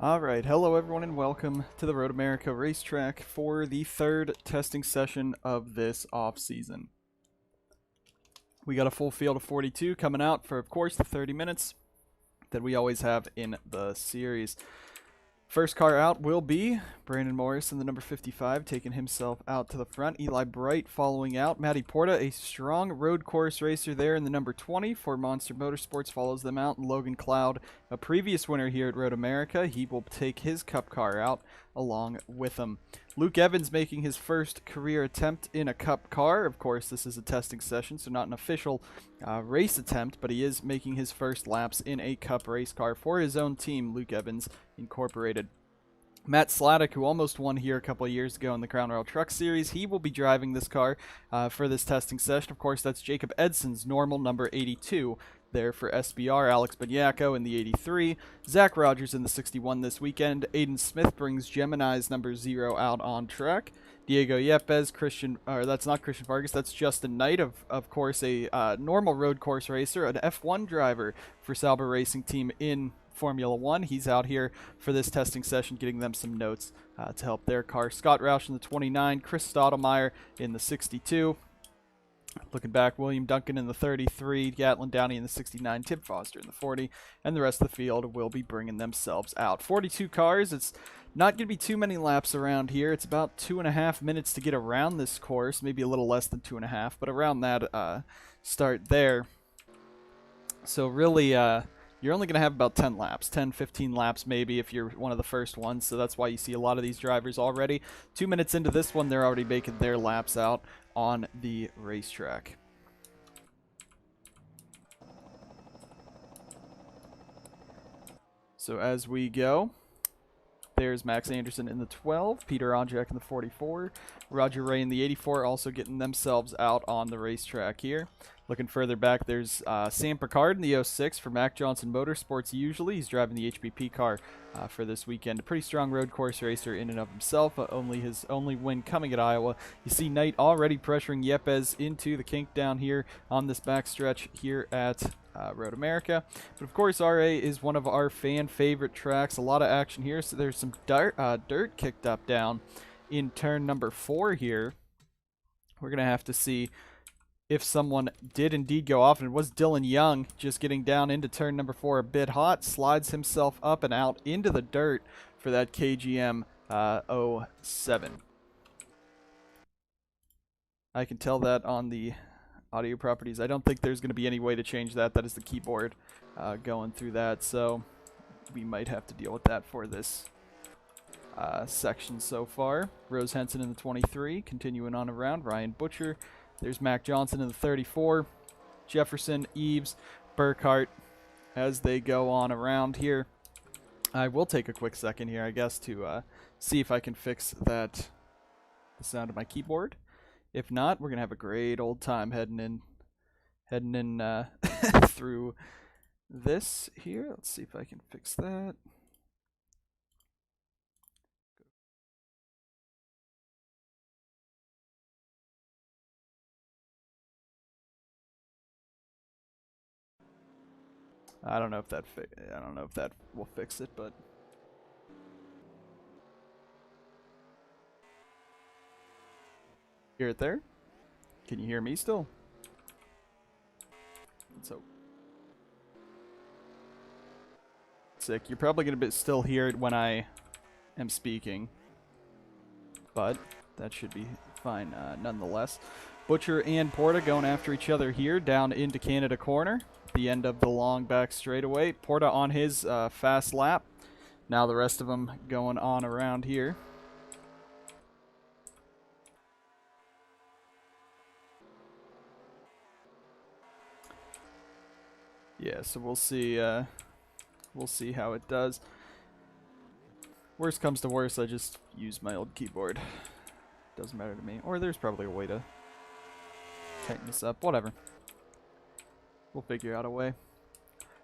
Alright, hello everyone and welcome to the Road America racetrack for the third testing session of this off-season. We got a full field of 42 coming out for, of course, the 30 minutes that we always have in the series. First car out will be Brandon Morris in the number 55, taking himself out to the front. Eli Bright following out. Matty Porta, a strong road course racer there in the number 20 for Monster Motorsports, follows them out. And Logan Cloud, a previous winner here at Road America, he will take his cup car out along with him. Luke Evans making his first career attempt in a cup car. Of course, this is a testing session, so not an official race attempt, but he is making his first laps in a cup race car for his own team, Luke Evans Incorporated. Matt Sladek, who almost won here a couple of years ago in the Crown Royal Truck Series, he will be driving this car for this testing session. Of course, that's Jacob Edson's normal number 82 there for SBR. Alex Banyako in the 83. Zach Rogers in the 61 this weekend. Aiden Smith brings Gemini's number 0 out on track. Diego Yepes, that's not Christian Vargas, that's Justin Knight, of course, a normal road course racer, an F1 driver for Sauber Racing Team in Formula 1. He's out here for this testing session getting them some notes to help their car. Scott Roush in the 29, Chris Stottlemyre in the 62. Looking back, William Duncan in the 33, Gatlin Downey in the 69, Tim Foster in the 40, and the rest of the field will be bringing themselves out. 42 cars, it's not going to be too many laps around here. It's about 2.5 minutes to get around this course, maybe a little less than 2.5, but around that start there. So really, you're only going to have about 10 laps, 10, 15 laps maybe if you're one of the first ones, so that's why you see a lot of these drivers already. 2 minutes into this one, they're already making their laps out on the racetrack. So as we go, there's Max Anderson in the 12, Peter Onjak in the 44, Roger Ray in the 84, also getting themselves out on the racetrack here. Looking further back, there's Sam Picard in the 06 for Mac Johnson Motorsports usually. He's driving the HBP car for this weekend. A pretty strong road course racer in and of himself. Only his only win coming at Iowa. You see Knight already pressuring Yepes into the kink down here on this backstretch here at Road America. But of course, RA is one of our fan favorite tracks. A lot of action here. So there's some dirt kicked up down in turn number 4 here. We're going to have to see if someone did indeed go off, and it was Dylan Young just getting down into turn number 4 a bit hot, slides himself up and out into the dirt for that KGM 07. I can tell that on the audio properties. I don't think there's going to be any way to change that. That is the keyboard going through that, so we might have to deal with that for this section so far. Rose Henson in the 23, continuing on around. Ryan Butcher. There's Mac Johnson in the 34, Jefferson, Eves, Burkhart as they go on around here. I will take a quick second here, I guess, to see if I can fix the sound of my keyboard. If not, we're going to have a great old time heading in through this here. Let's see if I can fix that. I don't know if that will fix it, but hear it there? Can you hear me still? So sick. You're probably gonna still hear it when I am speaking, but that should be fine nonetheless. Butcher and Porta going after each other here down into Canada corner. The end of the long back straightaway. Porta on his fast lap. Now the rest of them going on around here. Yeah, so we'll see how it does. Worst comes to worst, I just use my old keyboard. Doesn't matter to me. Or there's probably a way to tighten this up. Whatever. We'll figure out a way.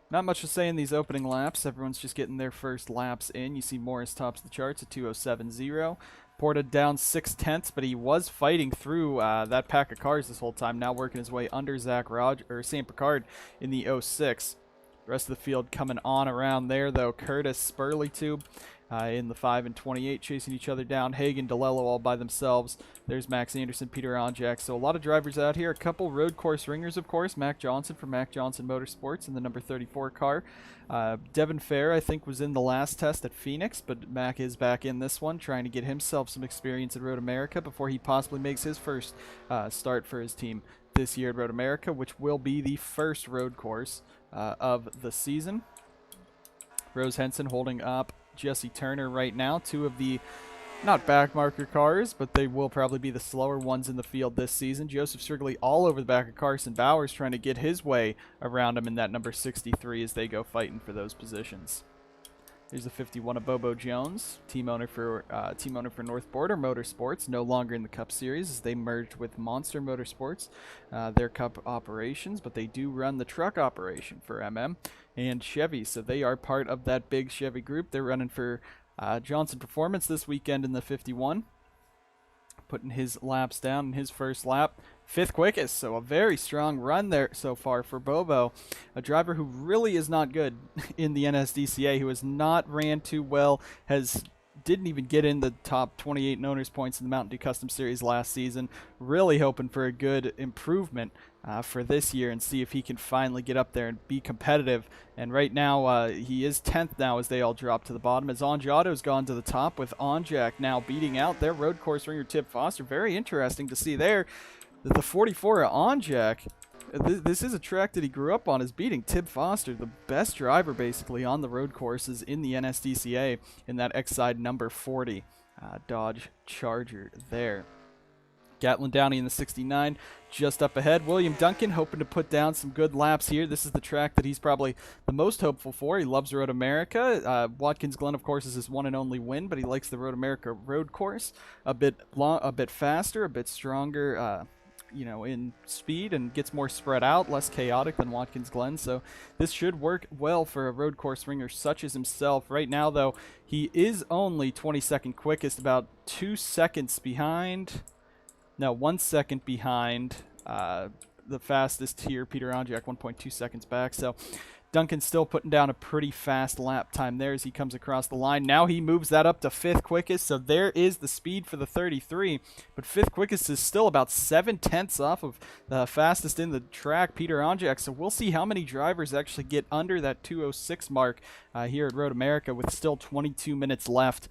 Not much to say in these opening laps. Everyone's just getting their first laps in. You see Morris tops the charts at 2:07.0. Porta down 6/10, but he was fighting through that pack of cars this whole time. Now working his way under Sam Picard in the 06. The rest of the field coming on around there, though. Curtis, Spurley Tube in the 5 and 28 chasing each other down. Hagen, DeLello all by themselves. There's Max Anderson, Peter Onjak. So a lot of drivers out here. A couple road course ringers, of course. Mac Johnson from Mac Johnson Motorsports in the number 34 car. Devin Fair, I think, was in the last test at Phoenix, but Mac is back in this one, trying to get himself some experience at Road America before he possibly makes his first start for his team this year at Road America, which will be the first road course of the season. Rose Henson holding up Jesse Turner right now. Two of the not backmarker cars, but they will probably be the slower ones in the field this season. Joseph Strigley all over the back of Carson Bowers, trying to get his way around him in that number 63 as they go fighting for those positions. Here's the 51 of Bobo Jones, team owner for North Border Motorsports, no longer in the Cup Series as they merged with Monster Motorsports, their Cup operations, but they do run the truck operation for MM and Chevy, so they are part of that big Chevy group. They're running for Johnson Performance this weekend in the 51, putting his laps down in his first lap. 5th quickest, so a very strong run there so far for Bobo, a driver who really is not good in the NSDCA, who has not ran too well, didn't even get in the top 28 in owners points in the Mountain Dew Custom Series last season. Really hoping for a good improvement for this year and see if he can finally get up there and be competitive. And right now he is 10th now as they all drop to the bottom, as Anjato's gone to the top, with Onjak now beating out their road course ringer Tib Foster. Very interesting to see there. The 44 of Onjak, this is a track that he grew up on, is beating Tib Foster, the best driver basically on the road courses in the NSDCA, in that X-Side number 40 Dodge Charger there. Gatlin Downey in the 69 just up ahead. William Duncan hoping to put down some good laps here. This is the track that he's probably the most hopeful for. He loves Road America. Watkins Glen, of course, is his one and only win, but he likes the Road America road course. A bit faster, a bit stronger, in speed, and gets more spread out, less chaotic than Watkins Glen. So this should work well for a road course ringer such as himself. Right now, though, he is only 22nd quickest, about 2 seconds behind. No, 1 second behind the fastest here, Peter Onjak, 1.2 seconds back. So Duncan's still putting down a pretty fast lap time there as he comes across the line. Now he moves that up to 5th quickest, so there is the speed for the 33. But 5th quickest is still about 7/10 off of the fastest in the track, Peter Onjak. So we'll see how many drivers actually get under that 2:06 mark here at Road America, with still 22 minutes left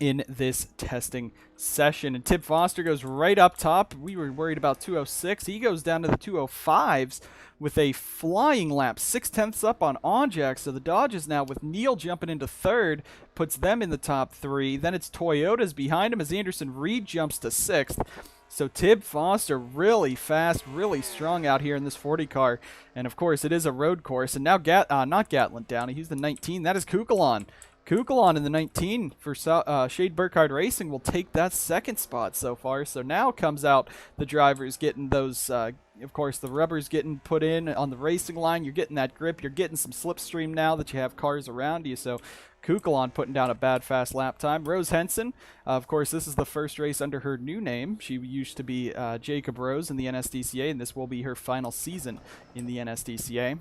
in this testing session. And Tib Foster goes right up top. We were worried about 2:06. He goes down to the 2:05s with a flying lap, 6/10 up on Onjak. So the Dodges now, with Neal jumping into 3rd, puts them in the top 3. Then it's Toyotas behind him as Anderson Reed jumps to 6th. So Tib Foster really fast, really strong out here in this 40 car. And of course it is a road course. And now not Gatlin Downey, he's the 19. That is Kukulon. Kukulon in the 19 for Shade Burkhardt Racing will take that 2nd spot so far. So now comes out the drivers getting those, of course, the rubbers getting put in on the racing line. You're getting that grip. You're getting some slipstream now that you have cars around you. So Kukulon putting down a bad fast lap time. Rose Henson, of course, this is the first race under her new name. She used to be Jacob Rose in the NSDCA, and this will be her final season in the NSDCA.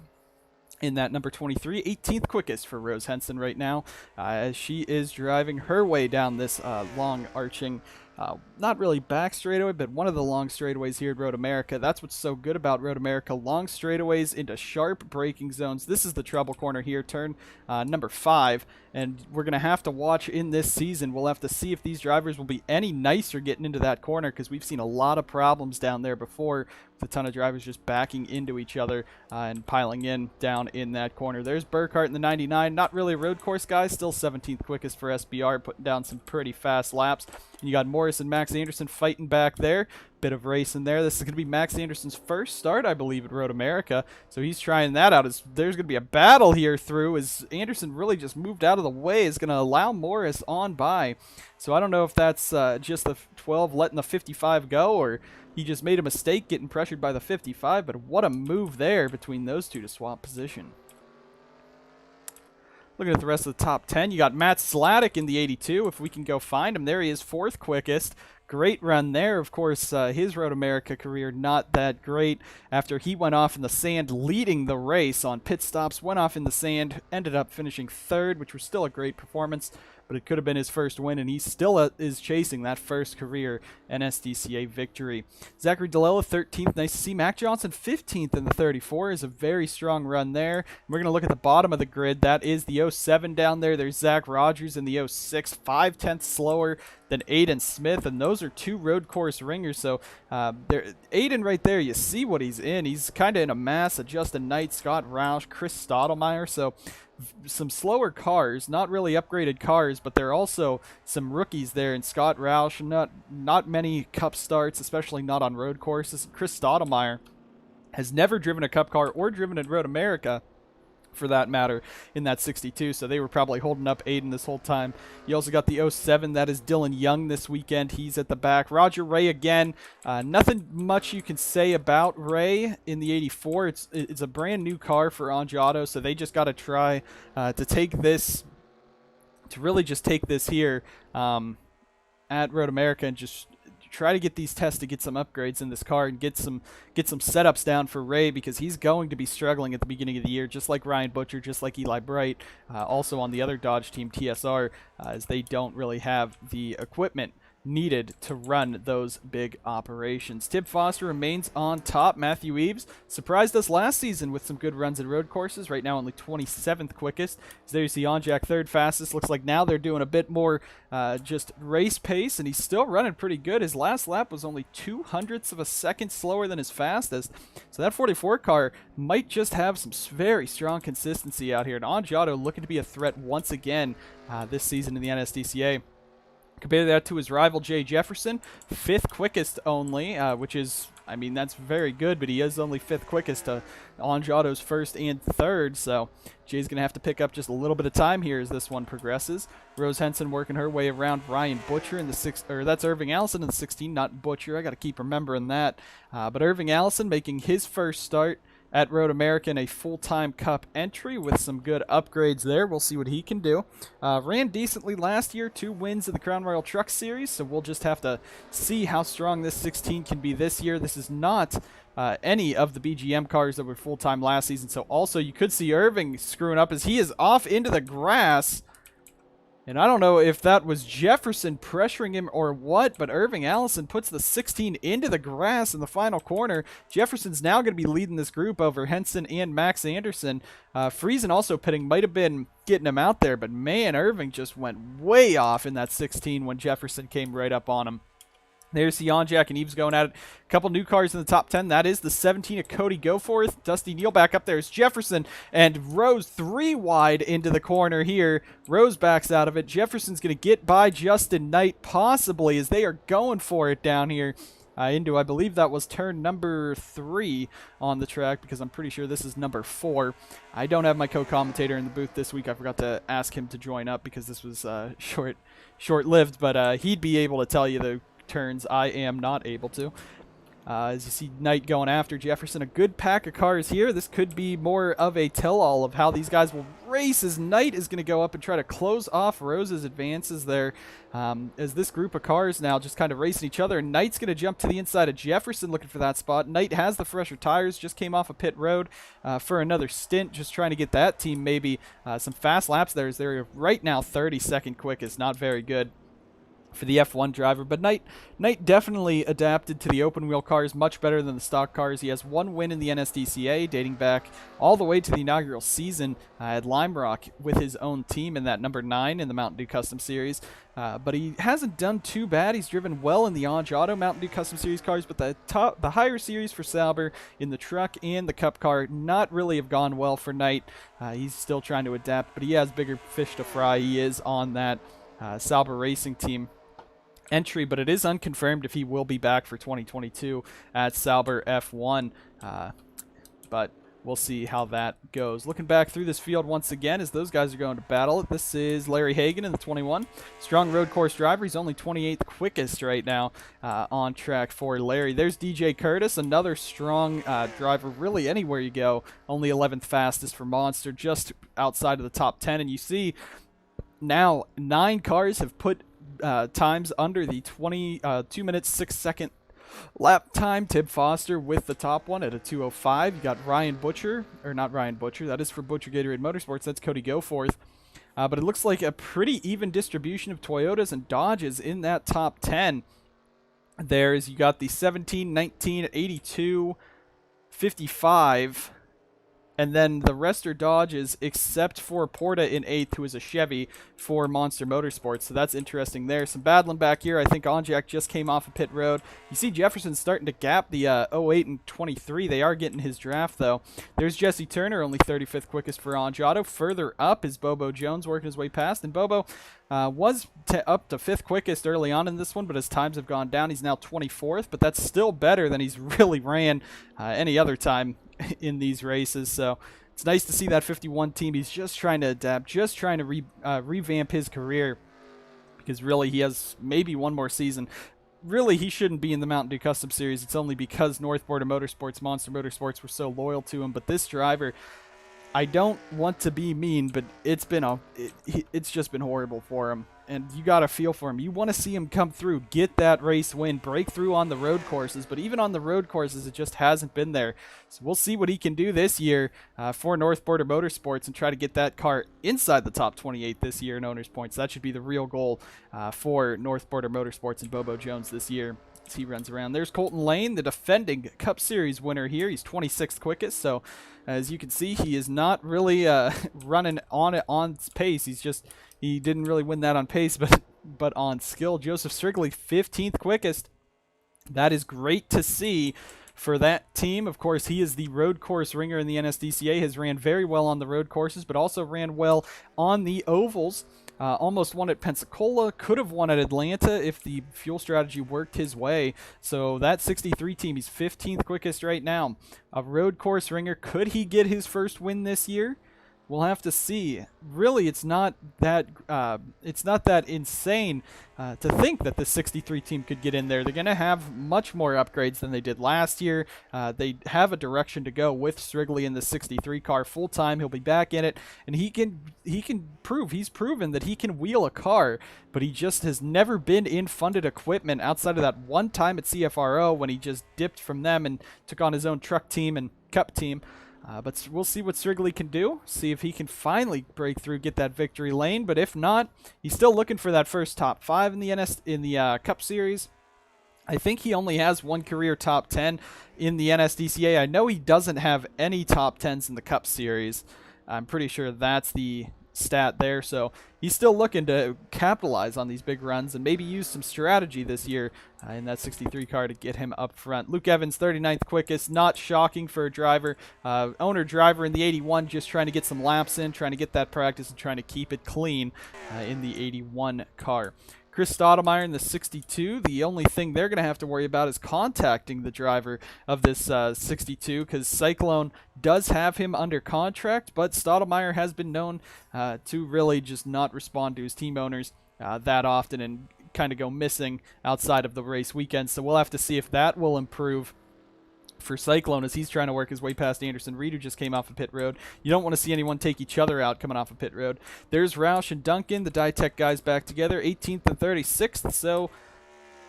In that number 23, 18th quickest for Rose Henson right now, as she is driving her way down this long arching, not really back straightaway, but one of the long straightaways here at Road America. That's what's so good about Road America, long straightaways into sharp braking zones. This is the trouble corner here, turn number 5, and we're going to have to watch in this season. We'll have to see if these drivers will be any nicer getting into that corner, because we've seen a lot of problems down there before, with a ton of drivers just backing into each other and piling in down in that corner. There's Burkhardt in the 99, not really a road course guy, still 17th quickest for SBR, putting down some pretty fast laps. And you got Morris and Max Anderson fighting back there. Bit of racing there. This is going to be Max Anderson's first start, I believe, at Road America. So he's trying that out. There's going to be a battle here through, as Anderson really just moved out of the way. Is going to allow Morris on by. So I don't know if that's just the 12 letting the 55 go, or he just made a mistake getting pressured by the 55. But what a move there between those two to swap position. Looking at the rest of the top 10, you got Matt Sladek in the 82. If we can go find him, there he is, 4th quickest. Great run there. Of course, his Road America career not that great after he went off in the sand leading the race on pit stops, went off in the sand, ended up finishing third, which was still a great performance, but it could have been his first win, and he still is chasing that first career NSDCA victory. Zachary DeLella, 13th. Nice to see. Mac Johnson, 15th in the 34 is a very strong run there. And we're going to look at the bottom of the grid. That is the 07 down there. There's Zach Rogers in the 06, 5/10 slower than Aiden Smith, and those are two road course ringers. So Aiden right there, you see what he's in. He's kind of in a mass of Justin Knight, Scott Roush, Chris Stottlemyre. So some slower cars, not really upgraded cars, but there are also some rookies there. And Scott Roush, not many Cup starts, especially not on road courses. Chris Stottlemyre has never driven a Cup car or driven a Road America, for that matter, in that 62, so they were probably holding up Aiden this whole time. You also got the 07, that is Dylan Young this weekend. He's at the back. Roger Ray again. Nothing much you can say about Ray in the 84. It's a brand new car for Angiato, so they just got to try to take this, to really just take this here at Road America and just try to get these tests to get some upgrades in this car and get some setups down for Ray, because he's going to be struggling at the beginning of the year, just like Ryan Butcher, just like Eli Bright, also on the other Dodge team, TSR, as they don't really have the equipment needed to run those big operations. Tib Foster remains on top. Matthew Eaves surprised us last season with some good runs at road courses. Right now only 27th quickest. So there's the Onjack third fastest. Looks like now they're doing a bit more just race pace, and he's still running pretty good. His last lap was only 0.02 of a second slower than his fastest. So that 44 car might just have some very strong consistency out here. And Onjato looking to be a threat once again this season in the NSDCA. Compare that to his rival, Jay Jefferson, 5th quickest only, which is, I mean, that's very good, but he is only 5th quickest to Angiato's 1st and 3rd, so Jay's going to have to pick up just a little bit of time here as this one progresses. Rose Henson working her way around Ryan Butcher in the 6th, or that's Irving Allison in the 16, not Butcher. I got to keep remembering that. But Irving Allison making his first start at Road America in a full-time Cup entry with some good upgrades there. We'll see what he can do. Ran decently last year, 2 wins in the Crown Royal Truck Series, so we'll just have to see how strong this 16 can be this year. This is not any of the BGM cars that were full-time last season, so also you could see Irving screwing up as he is off into the grass. And I don't know if that was Jefferson pressuring him or what, but Irving Allison puts the 16 into the grass in the final corner. Jefferson's now going to be leading this group over Henson and Max Anderson. Friesen also pitting, might have been getting him out there, but man, Irving just went way off in that 16 when Jefferson came right up on him. There's Jack and Eves going at it. A couple new cars in the top 10. That is the 17 of Cody Goforth. Dusty Neal back up there is Jefferson. And Rose 3 wide into the corner here. Rose backs out of it. Jefferson's going to get by Justin Knight possibly as they are going for it down here. Into, I believe that was turn number 3 on the track, because I'm pretty sure this is number 4. I don't have my co-commentator in the booth this week. I forgot to ask him to join up because this was short-lived, but he'd be able to tell you the turns. I am not able to. As you see Knight going after Jefferson, a good pack of cars here. This could be more of a tell-all of how these guys will race, as Knight is going to go up and try to close off Rose's advances there, as this group of cars now just kind of racing each other. And Knight's going to jump to the inside of Jefferson looking for that spot. Knight has the fresher tires, just came off a pit road for another stint, just trying to get that team maybe some fast laps there, as they're right now 32nd quickest. Not very good for the F1 driver, but Knight definitely adapted to the open wheel cars much better than the stock cars. He has 1 win in the NSDCA dating back all the way to the inaugural season at Lime Rock with his own team in that number 9 in the Mountain Dew Custom Series. But he hasn't done too bad. He's driven well in the Auto Mountain Dew Custom Series cars, but the higher series for Sauber in the truck and the Cup car not really have gone well for Knight. He's still trying to adapt, but he has bigger fish to fry. He is on that Sauber Racing Team entry, but it is unconfirmed if he will be back for 2022 at Sauber F1. But we'll see how that goes. Looking back through this field once again as those guys are going to battle. This is Larry Hagen in the 21. Strong road course driver. He's only 28th quickest right now on track for Larry. There's DJ Curtis, another strong driver really anywhere you go. Only 11th fastest for Monster, just outside of the top 10. And you see now 9 cars have put times under the 2 minutes 6 second lap time. Tib Foster with the top one at a 2:05. You got Ryan Butcher, or not Ryan Butcher, that is for Butcher Gatorade Motorsports. That's Cody Goforth. But it looks like a pretty even distribution of Toyotas and Dodges in that top 10. There's, you got the 17, 19, 82, 55, and then the rest are Dodges, except for Porta in 8th, who is a Chevy for Monster Motorsports. So that's interesting there. Some battling back here. I think Onjak just came off of pit road. You see Jefferson starting to gap the 08 and 23. They are getting his draft, though. There's Jesse Turner, only 35th quickest for Angiato. Further up is Bobo Jones working his way past, and Bobo was up to 5th quickest early on in this one, but as times have gone down, he's now 24th, but that's still better than he's really ran any other time in these races. So it's nice to see that 51 team. He's just trying to adapt, just trying to revamp his career, because really he has maybe one more season. Really, he shouldn't be in the Mountain Dew Custom Series. It's only because North Border Motorsports, Monster Motorsports were so loyal to him. But this driver, I don't want to be mean, but it's just been horrible for him. And you got to feel for him. You want to see him come through, get that race win, break through on the road courses. But even on the road courses, it just hasn't been there. So we'll see what he can do this year for North Border Motorsports and try to get that car inside the top 28 this year in owners' points. That should be the real goal for North Border Motorsports and Bobo Jones this year. He runs around. There's Colton Lane, the defending Cup Series winner here. He's 26th quickest, so as you can see, he is not really running on pace. He didn't really win that on pace, but on skill. Joseph Strigley, 15th quickest. That is great to see for that team. Of course, he is the road course ringer in the NSDCA, has ran very well on the road courses, but also ran well on the ovals. Almost won at Pensacola, could have won at Atlanta if the fuel strategy worked his way. So that 63 team, he's 15th quickest right now. A road course ringer, could he get his first win this year? We'll have to see. Really, it's not that insane to think that the 63 team could get in there. They're going to have much more upgrades than they did last year. They have a direction to go with Strigley in the 63 car full time. He'll be back in it, and he can prove. He's proven that he can wheel a car, but he just has never been in funded equipment outside of that one time at CFRO when he just dipped from them and took on his own truck team and cup team. But we'll see what Strigley can do, see if he can finally break through, get that victory lane. But if not, he's still looking for that first top 5 in the Cup Series. I think he only has one career top 10 in the NSDCA. I know he doesn't have any top 10s in the Cup Series. I'm pretty sure that's the stat there, so he's still looking to capitalize on these big runs and maybe use some strategy this year in that 63 car to get him up front. Luke Evans, 39th quickest, not shocking for a driver, owner driver in the 81, just trying to get some laps in, trying to get that practice and trying to keep it clean in the 81 car. Chris Stottlemyre in the 62, the only thing they're going to have to worry about is contacting the driver of this 62, because Cyclone does have him under contract, but Stottlemyre has been known to really just not respond to his team owners that often and kind of go missing outside of the race weekend. So we'll have to see if that will improve for Cyclone as he's trying to work his way past Anderson Reed, who just came off of pit road. You don't want to see anyone take each other out coming off of pit road. There's Roush and Duncan, the Ditech guys back together, 18th and 36th. So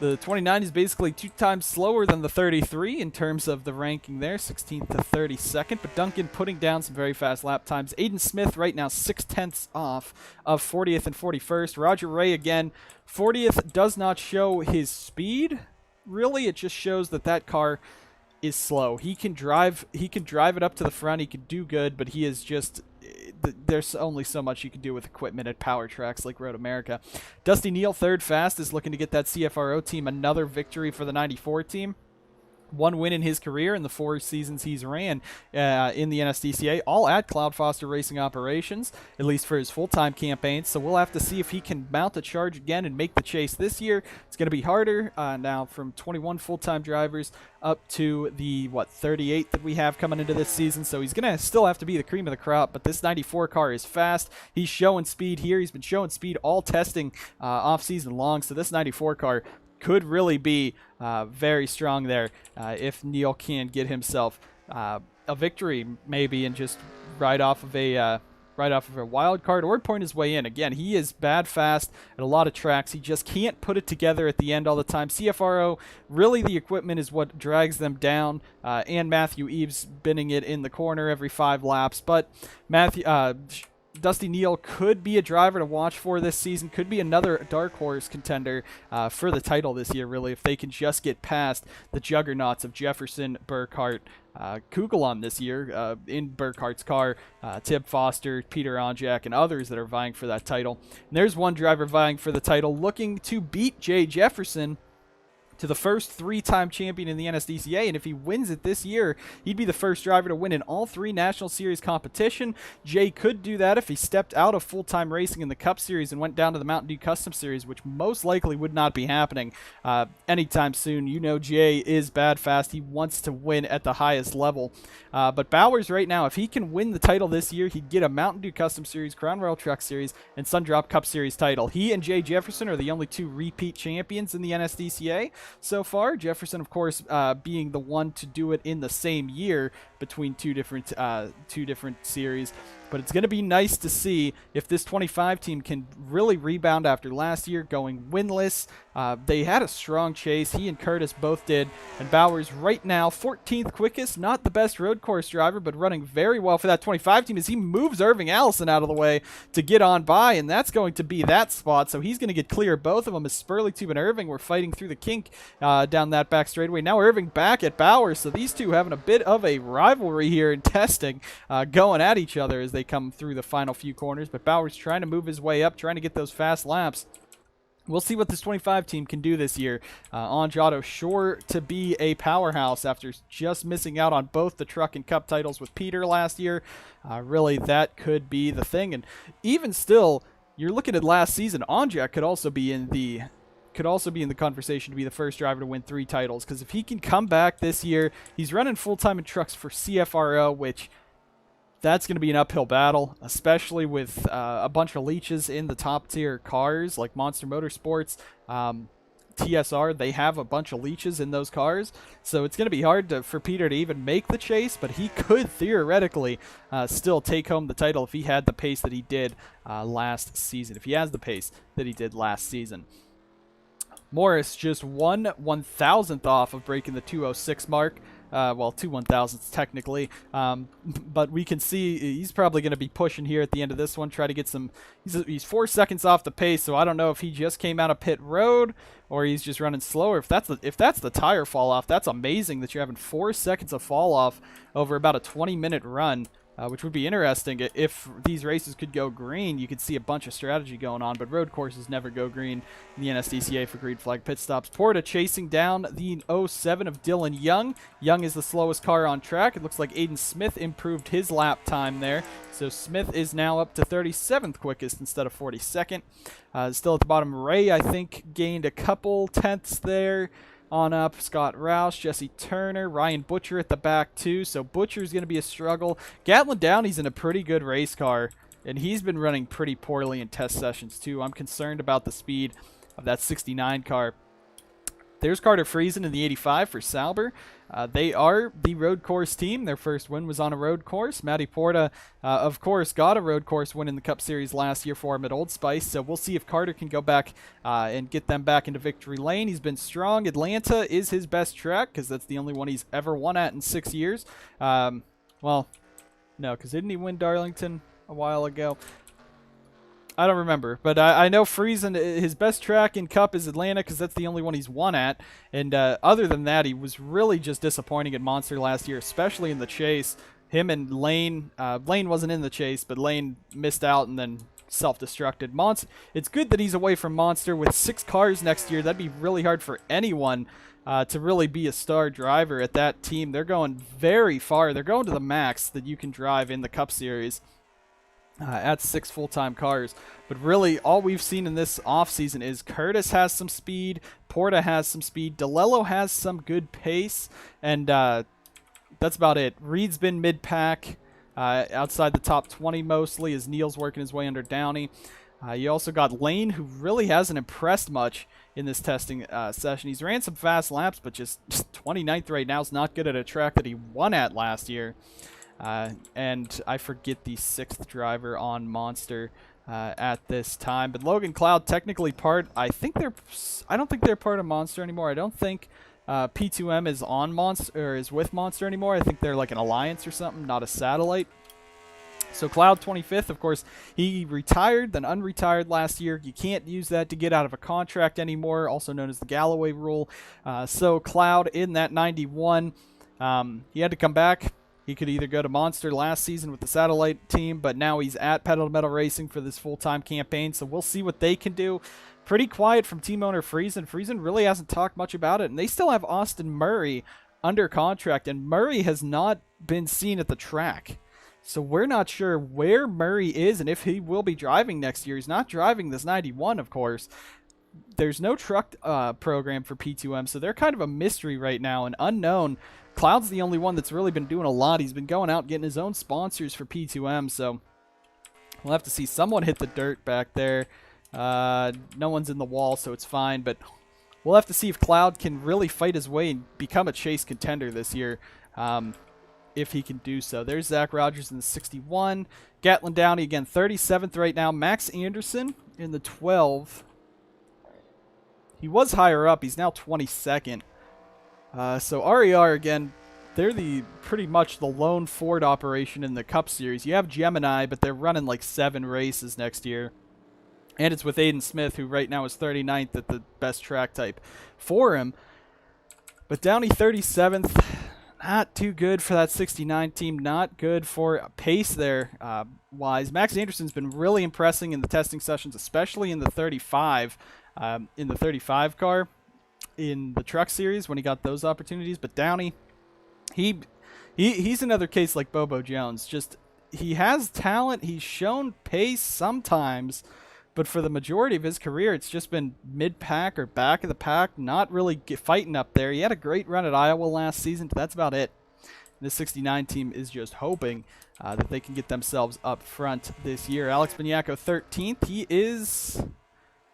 the 29 is basically 2 times slower than the 33 in terms of the ranking there, 16th to 32nd. But Duncan putting down some very fast lap times. Aiden Smith right now 6/10 off of 40th and 41st. Roger Ray again, 40th, does not show his speed. Really, it just shows that car is slow. He can drive it up to the front. He can do good, but he is just, there's only so much you can do with equipment at power tracks like Road America. Dusty Neal, 3rd fastest, looking to get that CFRO team another victory for the 94 team. 1 win in his career in the 4 seasons he's ran in the NSDCA, all at Cloud Foster Racing Operations, at least for his full-time campaigns. So we'll have to see if he can mount a charge again and make the chase this year. It's going to be harder now, from 21 full-time drivers up to the 38 that we have coming into this season. So he's going to still have to be the cream of the crop, but this 94 car is fast. He's showing speed here. He's been showing speed all testing off-season long. So this 94 car could really be very strong there if Neal can get himself a victory maybe and just ride off of a right off of a wild card or point his way in. Again, he is bad fast at a lot of tracks. He just can't put it together at the end all the time. CFRO, really the equipment is what drags them down, and Matthew Eves binning it in the corner every 5 laps. But Dusty Neal could be a driver to watch for this season, could be another dark horse contender for the title this year, really, if they can just get past the juggernauts of Jefferson, Burkhardt, Kugelon this year in Burkhardt's car, Tib Foster, Peter Onjak, and others that are vying for that title. And there's one driver vying for the title looking to beat Jay Jefferson to the first 3-time champion in the NSDCA, and if he wins it this year, he'd be the first driver to win in all 3 National Series competition. Jay could do that if he stepped out of full-time racing in the Cup Series and went down to the Mountain Dew Custom Series, which most likely would not be happening anytime soon. You know Jay is bad fast. He wants to win at the highest level. But Bowers right now, if he can win the title this year, he'd get a Mountain Dew Custom Series, Crown Royal Truck Series, and Sundrop Cup Series title. He and Jay Jefferson are the only 2 repeat champions in the NSDCA so far. Jefferson, of course, being the one to do it in the same year between two different series. But it's going to be nice to see if this 25 team can really rebound after last year going winless. They had a strong chase. He and Curtis both did. And Bowers right now, 14th quickest. Not the best road course driver, but running very well for that 25 team as he moves Irving Allison out of the way to get on by. And that's going to be that spot. So he's going to get clear. Both of them as Spurley and Irving were fighting through the kink down that back straightaway. Now Irving back at Bowers. So these two having a bit of a rivalry here in testing, going at each other as they come through the final few corners. But Bowers trying to move his way up, trying to get those fast laps. We'll see what this 25 team can do this year. Anjado sure to be a powerhouse after just missing out on both the truck and cup titles with Peter last year. Really, that could be the thing. And even still, you're looking at last season, Anjak could also be in the conversation to be the first driver to win 3 titles. Because if he can come back this year, he's running full-time in trucks for CFRO, which that's going to be an uphill battle, especially with a bunch of leeches in the top-tier cars like Monster Motorsports, TSR. They have a bunch of leeches in those cars, so it's going to be hard for Peter to even make the chase, but he could theoretically still take home the title if he had the pace that he did last season, if he has the pace that he did last season. Morris just 1/1000th off of breaking the 206 mark. Well, 2 1,000ths technically, but we can see he's probably going to be pushing here at the end of this one, try to get some. He's 4 seconds off the pace, so I don't know if he just came out of pit road or he's just running slower. If that's the tire fall off, that's amazing that you're having 4 seconds of fall off over about a 20-minute run. Which would be interesting. If these races could go green, you could see a bunch of strategy going on, but road courses never go green in the NSDCA for green flag pit stops. Porta chasing down the 07 of Dylan Young. Young is the slowest car on track. It looks like Aiden Smith improved his lap time there, so Smith is now up to 37th quickest instead of 42nd. Still at the bottom, Ray, I think, gained a couple tenths there. On up, Scott Roush, Jesse Turner, Ryan Butcher at the back too, so Butcher's going to be a struggle. Gatlin Downey's in a pretty good race car, and he's been running pretty poorly in test sessions too. I'm concerned about the speed of that 69 car. There's Carter Friesen in the 85 for Sauber. They are the road course team. Their first win was on a road course. Matty Porta, of course, got a road course win in the Cup Series last year for him at Old Spice. So we'll see if Carter can go back and get them back into victory lane. He's been strong. Atlanta is his best track because that's the only one he's ever won at in 6 years. Well, no, because didn't he win Darlington a while ago? I don't remember, but I know Friesen, his best track in Cup is Atlanta because that's the only one he's won at. And other than that, he was really just disappointing at Monster last year, especially in the chase. Him and Lane, Lane wasn't in the chase, but Lane missed out and then self-destructed. It's good that he's away from Monster. With 6 cars next year, that'd be really hard for anyone to really be a star driver at that team. They're going very far. They're going to the max that you can drive in the Cup Series. At 6 full-time cars. But really, all we've seen in this offseason is Curtis has some speed, Porta has some speed, DeLello has some good pace, and that's about it. Reed's been mid-pack, outside the top 20 mostly, as Neal's working his way under Downey. You also got Lane, who really hasn't impressed much in this testing session. He's ran some fast laps, but just 29th right now is not good at a track that he won at last year. And I forget the 6th driver on Monster at this time. But Logan Cloud, technically part, I don't think they're part of Monster anymore. I don't think P2M is on Monster, or is with Monster anymore. I think they're like an alliance or something, not a satellite. So Cloud 25th, of course, he retired, then unretired last year. You can't use that to get out of a contract anymore, also known as the Galloway rule. So Cloud in that 91, he had to come back. He could either go to Monster last season with the satellite team, but now he's at Pedal to Metal Racing for this full-time campaign, so we'll see what they can do. Pretty quiet from team owner Friesen. Friesen really hasn't talked much about it, and they still have Austin Murray under contract, and Murray has not been seen at the track. So we're not sure where Murray is and if he will be driving next year. He's not driving this 91, of course. There's no truck program for P2M, so they're kind of a mystery right now, an unknown. Cloud's the only one that's really been doing a lot. He's been going out getting his own sponsors for P2M, so we'll have to see. Someone hit the dirt back there. No one's in the wall, so it's fine, but we'll have to see if Cloud can really fight his way and become a chase contender this year. If he can do so. There's Zach Rogers in the 61. Gatlin Downey again, 37th right now. Max Anderson in the 12. He was higher up. He's now 22nd. So RER again, they're pretty much the lone Ford operation in the Cup Series. You have Gemini, but they're running like 7 races next year. And it's with Aiden Smith, who right now is 39th at the best track type for him. But Downey 37th. Not too good for that 69 team. Not good for pace there wise. Max Anderson's been really impressing in the testing sessions, especially in the 35 car in the truck series when he got those opportunities. But Downey, he's another case like Bobo Jones. Just he has talent. He's shown pace sometimes, but for the majority of his career, it's just been mid-pack or back of the pack, not really fighting up there. He had a great run at Iowa last season, but that's about it. The 69 team is just hoping that they can get themselves up front this year. Alex Beniaco, 13th. He is,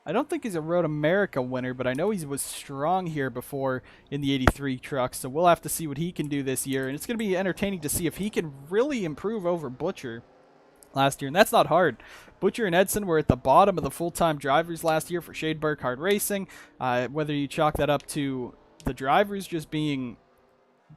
I don't think he's a Road America winner, but I know he was strong here before in the 83 truck, so we'll have to see what he can do this year. And it's going to be entertaining to see if he can really improve over Butcher last year, and that's not hard. Butcher and Edson were at the bottom of the full-time drivers last year for Shade Burkhardt Racing. Whether you chalk that up to the drivers just being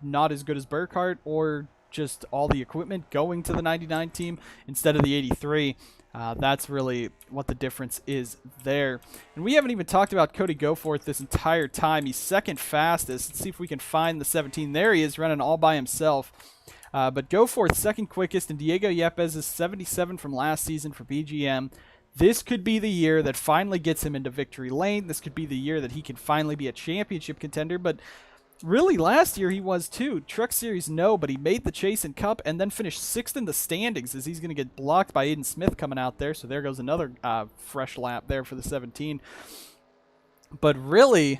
not as good as Burkhardt or just all the equipment going to the 99 team instead of the 83, that's really what the difference is there. And we haven't even talked about Cody Goforth this entire time. He's second fastest. Let's see if we can find the 17. There he is, running all by himself. But Goforth second quickest, and Diego Yepes is 77 from last season for BGM. This could be the year that finally gets him into victory lane. This could be the year that he can finally be a championship contender. But really, last year he was too. Truck Series, no, but he made the chase in Cup and then finished 6th in the standings as he's going to get blocked by Aiden Smith coming out there. So there goes another fresh lap there for the 17. But really,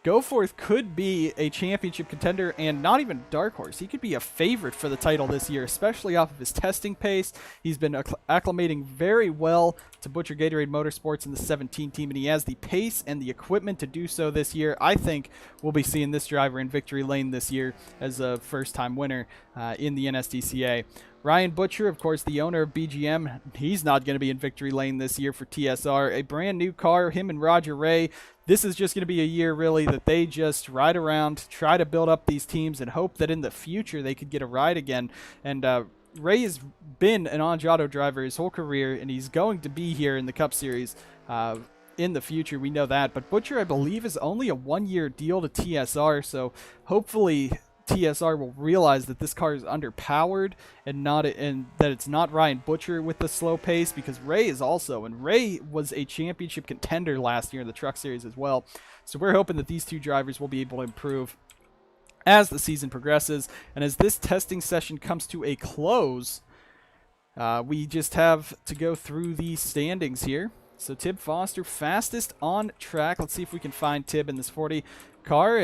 Goforth could be a championship contender and not even a dark horse. He could be a favorite for the title this year, especially off of his testing pace. He's been acclimating very well to Butcher Gatorade Motorsports in the 17 team, and he has the pace and the equipment to do so this year. I think we'll be seeing this driver in victory lane this year as a first-time winner in the NSDCA. Ryan Butcher, of course, the owner of BGM, he's not going to be in victory lane this year for TSR. A brand new car, him and Roger Ray. This is just going to be a year, really, that they just ride around, try to build up these teams, and hope that in the future they could get a ride again. And Ray has been an Angiato driver his whole career, and he's going to be here in the Cup Series in the future. We know that. But Butcher, I believe, is only a one-year deal to TSR, so hopefully TSR will realize that this car is underpowered and that it's not Ryan Butcher with the slow pace, because Ray is also, and Ray was a championship contender last year in the Truck Series as well. So we're hoping that these two drivers will be able to improve as the season progresses. And as this testing session comes to a close, we just have to go through the standings here. So Tib Foster, fastest on track. Let's see if we can find Tib in this 40 car.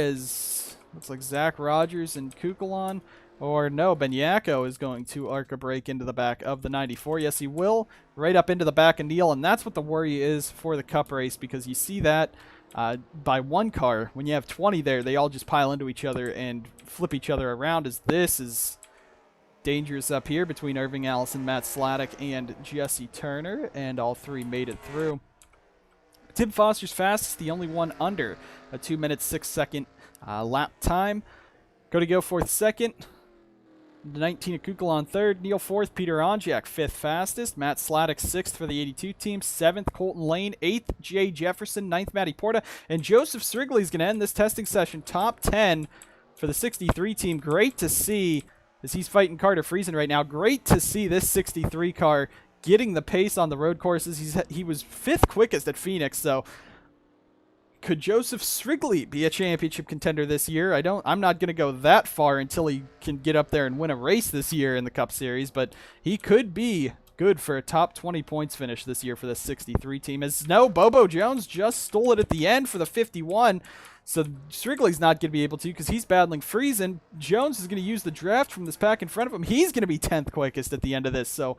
Looks like Zach Rogers and Kukulon. Or no, Beniaco is going to arc a break into the back of the 94. Yes, he will. Right up into the back of Neal. And that's what the worry is for the Cup race, because you see that by one car. When you have 20 there, they all just pile into each other and flip each other around. As this is dangerous up here between Irving Allison, Matt Sladek, and Jesse Turner, and all three made it through. Tim Foster's fastest, the only one under a 2 minute 6 second lap time. Go fourth second. 19 Kukulon third, Neil fourth, Peter Onjak fifth fastest, Matt Sladek sixth for the 82 team, seventh Colton Lane, eighth Jay Jefferson, ninth Matty Porta, and Joseph Strigley is going to end this testing session top 10 for the 63 team. Great to see as he's fighting Carter Friesen right now. Great to see this 63 car getting the pace on the road courses. He was fifth quickest at Phoenix, so could Joseph Strigley be a championship contender this year? I'm not going to go that far until he can get up there and win a race this year in the Cup Series, but he could be good for a top 20 points finish this year for the 63 team. As no, Bobo Jones just stole it at the end for the 51, so Strigley's not going to be able to because he's battling Friesen. Jones is going to use the draft from this pack in front of him. He's going to be 10th quickest at the end of this, so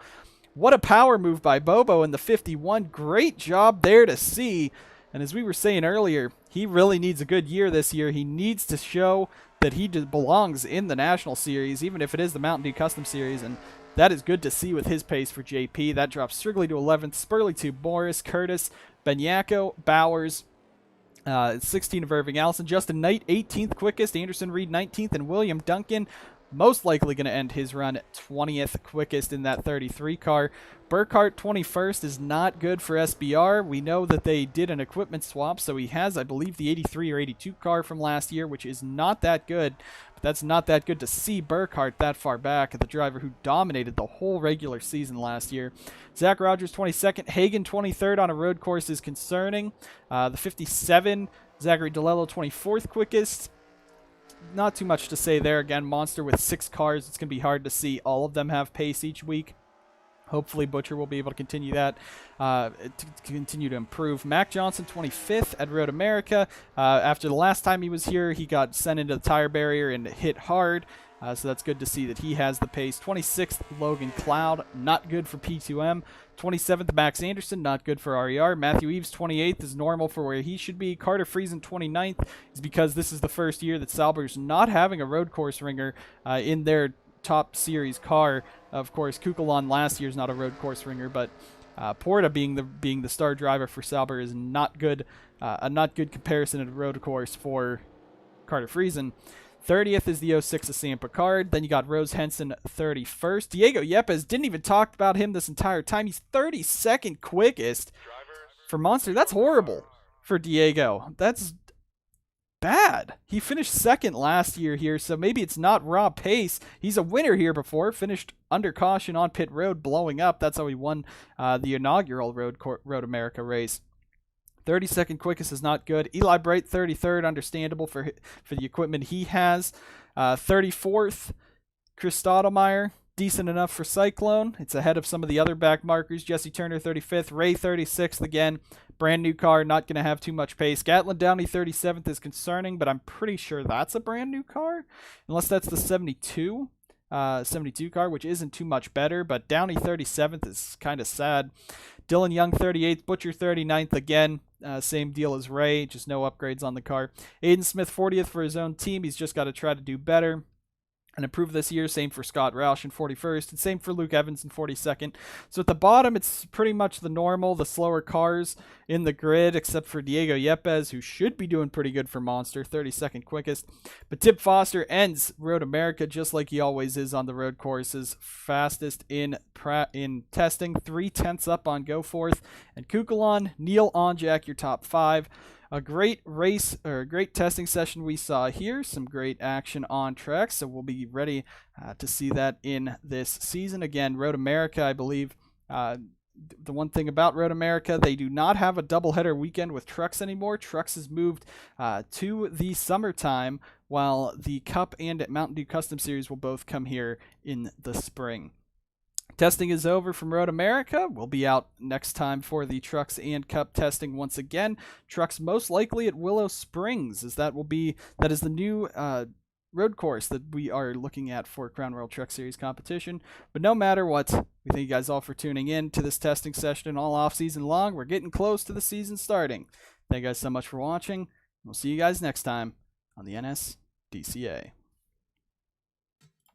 what a power move by Bobo in the 51. Great job there to see. And as we were saying earlier, he really needs a good year this year. He needs to show that he belongs in the National Series, even if it is the Mountain Dew Custom Series. And that is good to see with his pace for JP. That drops Strigley to 11th, Spurley to Morris, Curtis, Benyako, Bowers, 16 of Irving Allison, Justin Knight, 18th quickest, Anderson Reed, 19th, and William Duncan, most likely going to end his run 20th quickest in that 33 car. Burkhart 21st is not good for SBR. We know that they did an equipment swap, so he has, I believe, the 83 or 82 car from last year, which is not that good. But that's not that good to see Burkhart that far back, the driver who dominated the whole regular season last year. Zach Rogers 22nd, Hagen 23rd on a road course is concerning. The 57, Zachary DeLello 24th quickest. Not too much to say there. Again, Monster with 6 cars. It's going to be hard to see all of them have pace each week. Hopefully Butcher will be able to continue that, continue to improve. Mac Johnson, 25th at Road America. After the last time he was here, he got sent into the tire barrier and hit hard. So that's good to see that he has the pace. 26th, Logan Cloud, not good for P2M. 27th, Max Anderson, not good for RER. Matthew Eves, 28th, is normal for where he should be. Carter Friesen, 29th, is because this is the first year that Sauber's not having a road course ringer in their top series car. Of course, Kukulon last year's not a road course ringer, but Porta being the star driver for Sauber is not good. A not good comparison at a road course for Carter Friesen. 30th is the 06 of Sam Picard. Then you got Rose Henson 31st. Diego Yepes, didn't even talk about him this entire time. He's 32nd quickest for Monster. That's horrible for Diego. That's bad. He finished second last year here, so maybe it's not raw pace. He's a winner here before. Finished under caution on pit road, blowing up. That's how he won the inaugural Road America race. 32nd quickest is not good. Eli Bright, 33rd, understandable for the equipment he has. 34th, Chris Stottlemyre, decent enough for Cyclone. It's ahead of some of the other back markers. Jesse Turner, 35th. Ray, 36th again. Brand new car, not going to have too much pace. Gatlin Downey, 37th is concerning, but I'm pretty sure that's a brand new car, unless that's the 72 car, which isn't too much better, but Downey 37th is kind of sad. Dylan Young 38th, Butcher 39th again. Same deal as Ray, just no upgrades on the car. Aiden Smith 40th for his own team. He's just got to try to do better and improve this year. Same for Scott Roush in 41st, and same for Luke Evans in 42nd. So at the bottom, it's pretty much the normal, the slower cars in the grid, except for Diego Yepes, who should be doing pretty good for Monster, 32nd quickest. But Tip Foster ends Road America just like he always is on the road courses, fastest in testing, 3/10 up on Go Forth. And Kukulon, Neil Onjak, your top 5. A great race, or a great testing session we saw here. Some great action on track, so we'll be ready to see that in this season. Again, Road America, I believe, the one thing about Road America, they do not have a doubleheader weekend with Trucks anymore. Trucks has moved to the summertime, while the Cup and Mountain Dew Custom Series will both come here in the spring. Testing is over from Road America. We'll be out next time for the Trucks and Cup testing once again. Trucks most likely at Willow Springs, as that is the new road course that we are looking at for Crown World Truck Series competition. But no matter what, we thank you guys all for tuning in to this testing session all off season long. We're getting close to the season starting. Thank you guys so much for watching. We'll see you guys next time on the NSDCA.